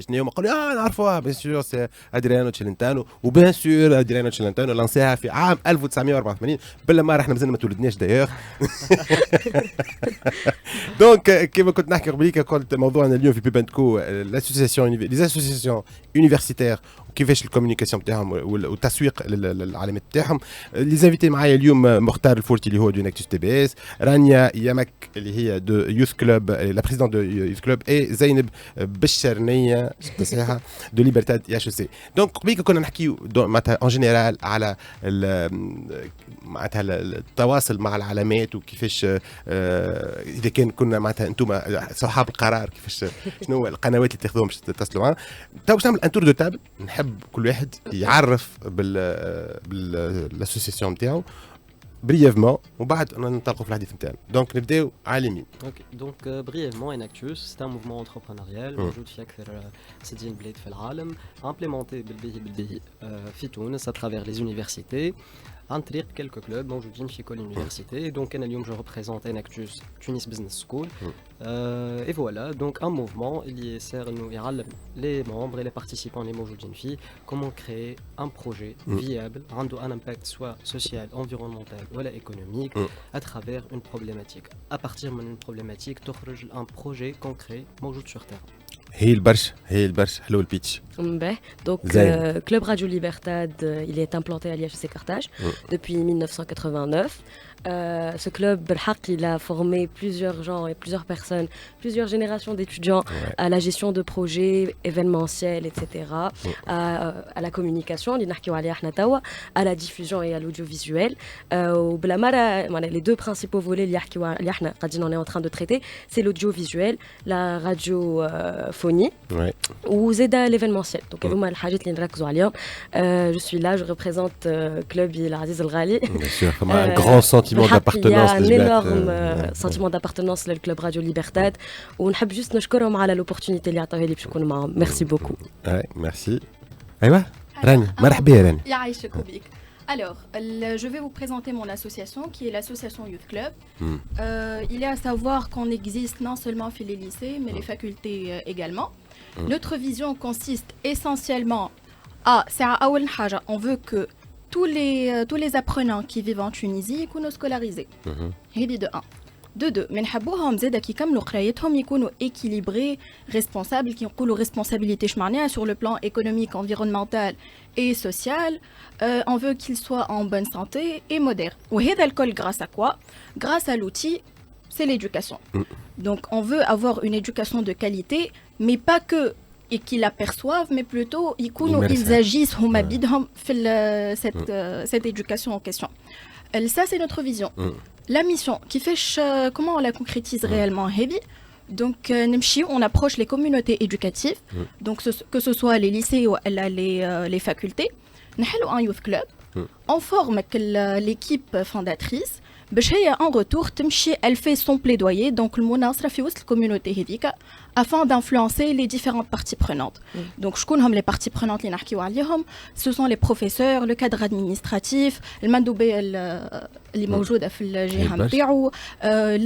شنو هما قالوا نعرفوها بيان سور سي ادريانو تشيلنتانو وبيان سور ادريانو تشيلنتانو لانساها في عام 1984 بالمره احنا مازلنا ما تولدناش دايوغ دونك كيما كنت نحكي قبليك قلت موضوعنا اليوم في بيبانتكو لاسوسياسيون لي اسوسياسيون يونيفرسيتير وكيفاش الكوميونيكاسيون تاعهم والتسويق للعلامات تاعهم. لي زانفيتي معايا اليوم مختار الفورتي اللي هو دو نكتوس تي بي اس، رانيا يامك اللي هي دو يوث كلوب لا بريزيدون دو يوث كلوب، اي زينب بالشرنيه تصحيحه دو ليبرتاد يا شو سي. دونك قبيله كنا نحكيو معناتها اون جينيرال على معناتها التواصل مع العلامات وكيفاش اذا كنا معناتها انتم صحاب القرار كيفاش شنو القنوات اللي تاخذوهم باش تتصلوا معنا. تو باش نعمل ان تور دو تابل، نحب كل واحد يعرف بالاسوسيسيون نتاعو بريفمون وبعد ننطلقوا في الحديث نتاعنا. دونك نبداو على اليمين. دونك brièvement Enactus c'est un mouvement entrepreneurial موجود في أكثر 60 بلاد في العالم، implémenté بالباهي في تونس à travers les universités عن طريق quelques clubs موجودين في كل université. Donc أنا اليوم je représente Enactus Tunis Business School et voilà donc un mouvement اللي sert إنه يعلم les membres et les participants اللي موجودين فيه comment créer un projet viable عنده un impact soit social, environnemental ولا économique à travers une problématique. À partir d'une problématique تخرج un projet concret موجود sur terre. هي البرش حلو البيتش. Donc Club Radio Libertad, il est implanté à l'IFC Carthage depuis 1989. Ce club, il a formé plusieurs gens et plusieurs personnes, plusieurs générations d'étudiants à la gestion de projets événementiels, etc., à la communication, à la diffusion et à l'audiovisuel. Les deux principaux volets qu'on est en train de traiter, c'est l'audiovisuel, la radiophonie ou Zeda l'événementiel. Donc, je suis là, je représente Club El Aziz El Ghali. Bien sûr, comme un grand sentiment d'appartenance. Il y a un énorme sentiment d'appartenance au Club Radio Libertad. On a juste نشكرهم على l'opportunité اللي عطاوها لي باش نكون معاهم. Merci beaucoup. Merci. أيوة راني مرحبا يا راني. يعيشك بيك. Alors, je vais vous présenter mon association qui est l'association Youth Club. Il est à savoir qu'on existe non seulement chez les lycées mais les facultés également. Notre vision consiste essentiellement à on veut que tous les apprenants qui vivent en Tunisie soient scolarisés. هذه de 1. De 2 من حبوهم زاده كي يكملوا قرايتهم يكونوا équilibrés, responsables qui نقولوا responsabilité شمعناها sur le plan économique, environnemental et social. On veut qu'ils soient en bonne santé et modères. وهذا الكل grâce à quoi? Grâce à l'outil, c'est l'éducation. Donc on veut avoir une éducation de qualité mais pas que et qu'ils l'aperçoivent, mais plutôt ils agissent cette éducation en question. Ça, c'est notre vision. La mission, qui fait comment on la concrétise réellement, donc on approche les communautés éducatives, donc que ce soit les lycées ou les facultés. On un youth club, on forme l'équipe fondatrice. En retour, elle fait son plaidoyer, donc le monastre fait la communauté hédika, afin d'influencer les différentes parties prenantes. Donc, je connais les parties prenantes, ce sont les professeurs, le cadre administratif, le mandoubé,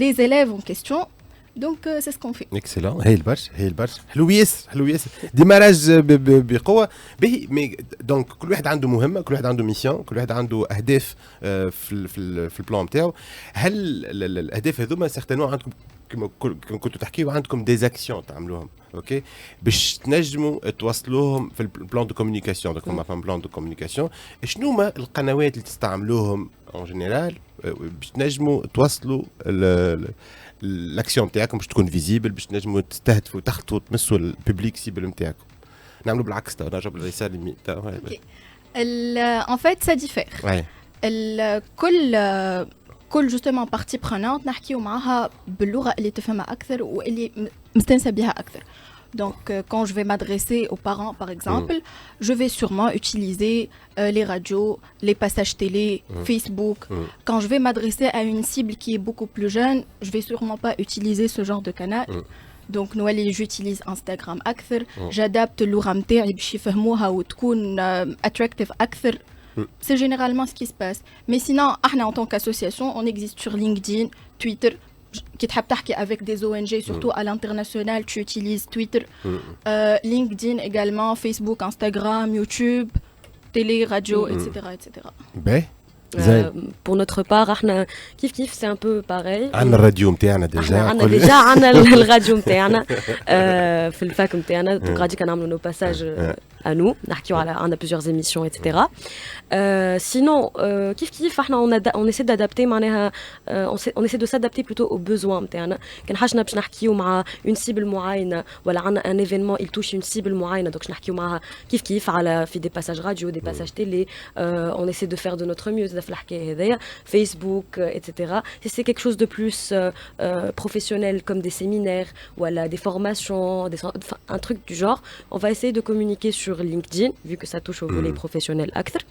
les élèves en question. Donc, c'est ce qu'on fait. Excellent. هي البرش حلويس ديماراج بقوه باهي. مي دونك كل واحد عنده مهمه، كل واحد عنده ميسيون، كل واحد عنده اهداف في البلان نتاعو. هل الاهداف هذوما سيغتانمون عندكم كما كنتوا تحكيوا عندكم دي زاكسيون تعملوهم اوكي باش تنجموا توصلوهم في البلان دو كومونيكاسيون؟ دونك هما بلان دو كومونيكاسيون. شنو هما القنوات اللي تستعملوهم اون جينيرال باش تنجموا توصلوا الاكسيون نتاعكم باش تكون فيزيبل، باش تنجموا تستهدفوا تخطوا تمسوا الببليك سيبل نتاعكم؟ نعملوا بالعكس، نرجعوا بالرساله اللي En fait, ça diffère. كل justement partie prenante نحكيو معها باللغة اللي تفهمها أكثر واللي مستنسة بها أكثر. Donc, quand je vais m'adresser aux parents, par exemple, je vais sûrement utiliser les radios, les passages télé, Facebook. Quand je vais m'adresser à une cible qui est beaucoup plus jeune, je vais sûrement pas utiliser ce genre de canal. Donc, nous, j'utilise Instagram أكثر. J'adapte اللغة متاعي باش يفهموها وتكون attractive أكثر. C'est généralement ce qui se passe. Mais sinon, en tant qu'association, on existe sur LinkedIn, Twitter, qui تحب تحكي avec des ONG surtout à l'international tu utilises Twitter LinkedIn également Facebook Instagram YouTube télé radio etc. Ben pour notre part احنا كيف c'est un peu pareil. عندنا الراديو نتاعنا ديجا. عندنا ديجا عندنا الراديو نتاعنا في الفاك نتاعنا دونك غادي كنعملوا نو باساج à nous نحكيو على عندنا plusieurs émissions etc. Sinon كيف احنا on essaie d'adapter معناها on essaie de s'adapter plutôt aux besoins نتاعنا كان حاجنا باش نحكيو مع une cible معينه ولا عندنا un événement il touche une cible معينه دونك نحكيو معها كيف على في des passages radio des passages télé on essaie de faire de notre mieux في الحكايه هذيا فيسبوك etc. Si c'est quelque chose de plus professionnel comme des séminaires ولا des formations un truc du genre on va essayer de communiquer sur LinkedIn vu que ça touche au volet professionnel أكثر.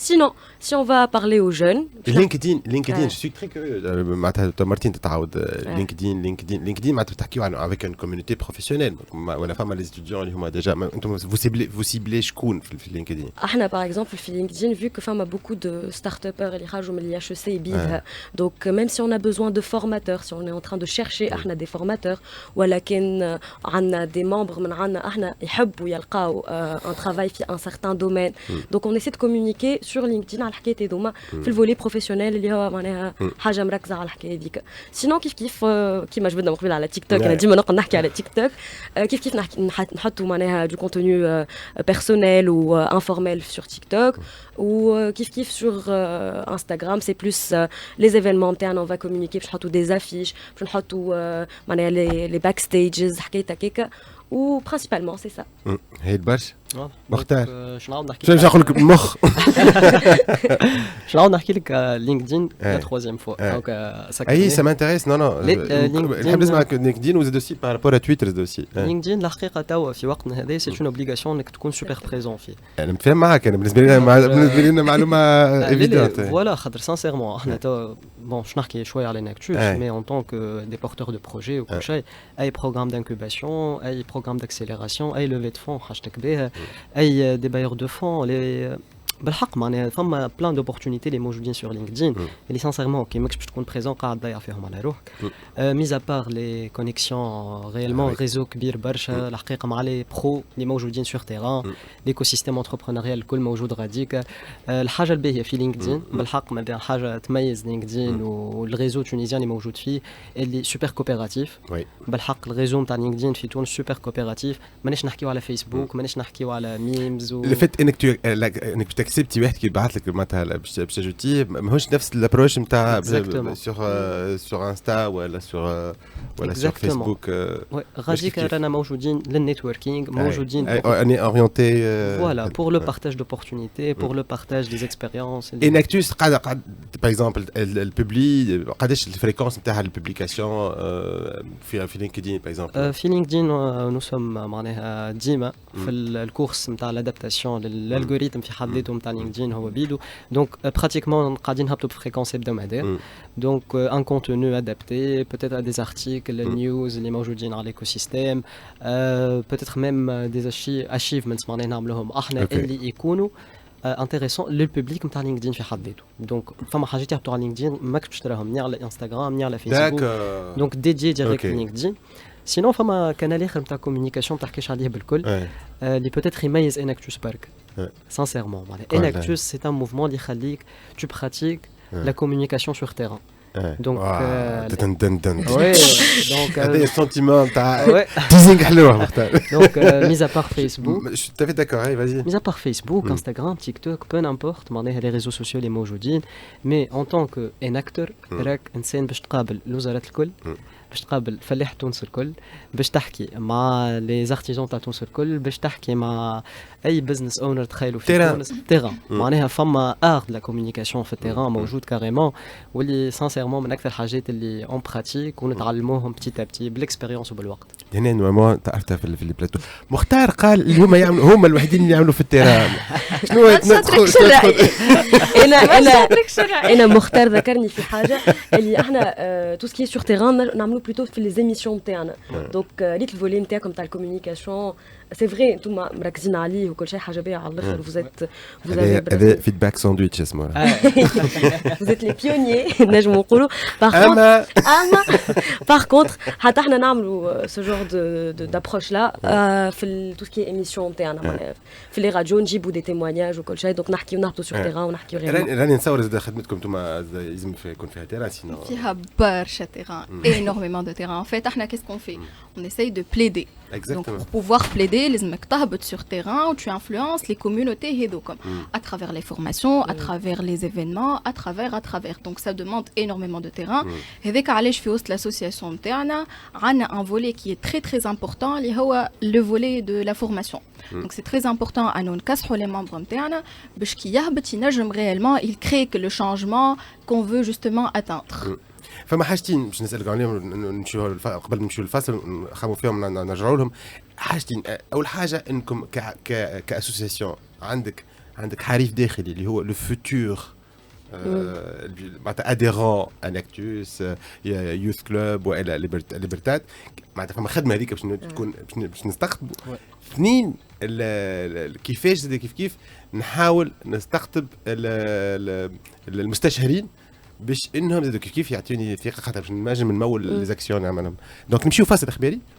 Sinon, si on va parler aux jeunes... LinkedIn, je suis très curieux. Martine, tu as LinkedIn, tu as avec une communauté professionnelle. La femme, les étudiants, déjà, vous ciblez sur LinkedIn. Par exemple, sur LinkedIn, vu que femme a beaucoup de start-upers, l'IHEC et BID, donc même si on a besoin de formateurs, si on est en train de chercher des formateurs, ou on a des membres, ils aiment un travail dans un certain domaine. Donc on essaie de communiquer sur LinkedIن على الحكايه هذوما في الفولي بروفيسيونيل اللي هو معناها حاجه مركزه على الحكايه هذيك. سينو كيف كيما جبدنا مقبل على تيك توك انا ديما نقعد نحكي على تيك توك كيف نحطوا معناها دو كونتوني بيرسونيل و انفورميل sur TikTok ou كيف sur Instagram c'est plus les événements internes on va communiquer باش نحطوا des affiches باش نحطوا معناها les backstages حكايه هكاك و principalement c'est ça. هي البرش مختار شنو نعاود نحكي لك نقول لك المخ شنو نعاود نحكي لك لينكدين لا ترويزيام فوا دونك اي سا مانتيريس نو نحب نسمع لينكدين وزاد اوسي بارابور ا تويتر اوسي لينكدين الحقيقه توا في وقتنا هذا سي اون اوبليغاسيون انك تكون سوبر بريزون فيه. انا متفاهم معاك انا بالنسبه لنا معلومه ايفيدونت فوالا خاطر سانسيرمون احنا توا بون باش نحكي شويه على نكتوس مي اون طونك دي بورتور دو بروجي وكل شيء اي بروغرام دانكوباسيون اي بروغرام داكسيليراسيون اي لوفي دو فون حاجتك بها اي دي بايور دو فون لي بالحق معناها فما بلان دوبورتونيتي اللي موجودين سور لينكدين اللي سانسيرمون كي ماكش باش تكون بريزون قاعد تضيع فيهم على روحك ميزا بار لي كونيكسيون ريالمون ريزو كبير برشا الحقيقه مع لي برو اللي موجودين سور تيران ليكو سيستيم انتربرونوريال الكل موجود غاديك الحاجه الباهيه في لينكدين بالحق ما بين حاجه تميز لينكدين والريزو تونيزيان اللي موجود فيه اللي سوبر كوبيراتيف بالحق الريزو نتاع لينكدين في تونس سوبر كوبيراتيف مانيش نحكيو على فيسبوك مانيش نحكيو على ميمز لو فيت انك تكسبتي واحد كي يبعث لك معناتها باش تجوتيه ماهوش نفس الابروش نتاع سور انستا ولا سور فيسبوك غاديك رانا موجودين للنيتوركينغ موجودين اني اورينتي فوالا بور لو بارتاج دوبورتونيتي بور لو بارتاج دي زيكسبيريونس انكتوس قاعد باغ اكزومبل الببلي قداش الفريكونس نتاع البوبليكاسيون في لينكدين باغ اكزومبل في لينكدين نو سوم معناها ديما في الكورس نتاع الادابتاسيون للالغوريثم في حد ذاته نتاع لينكدين هو بيدو دونك براتيكمون قاعدين نهبطوا بفريكونس hebdomadaire دونك ان كونتوني ادابتي بوتيتر دي ارتيكل نيوز اللي موجودين على الايكوسيستيم بوتيتر ميم دي اشيفمنتس معناها نعملوهم احنا اللي يكونوا انتريسون للبوبليك نتاع لينكدين في حد ذاته دونك فما حاجات يهبطوا على لينكدين ماكش باش تراهم ني على انستغرام ني على فيسبوك دونك ديدي ديريكت لينكدين سينو فما كانال اخر نتاع كومونيكاسيون ما تحكيش عليه بالكل اللي بوتيتر يميز انكتوس برك sincèrement Enactus c'est un mouvement اللي يخليك tu pratiques la communication sur terrain donc هذا السنتيمون تاع تيزينغ حلوه مختار donc mis à part Facebook je suis tout à fait d'accord vas-y mis à part Facebook Instagram TikTok peu n'importe معناها les réseaux sociaux اللي موجودين mais en tant que enacteur راك انسان باش تقابل الوزارات الكل باش تقابل فلاح تونس الكل باش تحكي مع لي زارتيزون تاع تونس الكل باش تحكي مع اي بزنس اونر تخيلوا في تونس تيران معناها فما ار لا كومونيكاسيون في التيران موجود كاريمون واللي سانسيرمون من اكثر الحاجات اللي اون براتيك ونتعلموهم بتي بتي بالاكسبيريونس وبالوقت. هنا نورمال تعرفها في البلاتو مختار قال اللي هما يعملوا هم الوحيدين اللي يعملوا في التيران شنو انا مختار ذكرني في حاجه اللي احنا تو سكي سور تيران نعملوا بلوتو في لي زيميسيون تاعنا دونك ريت الفولي نتاعكم تاع الكومونيكاسيون سي فري انتم مركزين عليه وكل شيء حاجه باهيه على الاخر هذا فيدباك ساندويتش اسمه فوزيت لي بيونيي نجموا نقولوا اما باغ كونتر حتى احنا نعملوا سو جور دابروش لا في تو سكي ايميسيون تاعنا في لي راديو نجيبوا دي تيموانياج وكل شيء دونك نحكيو نهبطوا سور تيران ونحكيو راني نتصور زاد خدمتكم انتم لازم يكون فيها تيران سينو فيها برشا تيران énormément de terrain en fait احنا qu'est-ce qu'on fait on essaye de plaider. Donc pour pouvoir plaider لازمك تهبط sur terrain où tu influences les communautés هذوكم à travers les formations, à travers les événements, à travers. Donc ça demande énormément de terrain. هذاك علاش في وسط l'association نتاعنا عندنا un volet qui est très très important اللي هو le volet de la formation. Donc c'est très important à nous نكسحوا les membres نتاعنا باش كي يهبط ينجم réellement il crée que le changement qu'on veut justement atteindre. فما حاجتين باش نسالك عليهم نمشيو قبل نمشيو الفصل نخمو فيهم نرجعوا لهم. حاجتين، اول حاجه انكم كاسوسياسيون عندك حريف داخلي اللي هو لو فوتور معناتها اديرون انكتوس يوث كلوب والى ليبرتاد، معناتها فما خدمه هذيك باش تكون باش نستقطبوا. اثنين كيفاش زاد كيف نحاول نستقطب المستشارين باش انهم زادوا كيف يعطيوني ثقه خاطر باش نجم نمول لي زاكسيون نعملهم. دونك نمشيو فاصل اخباري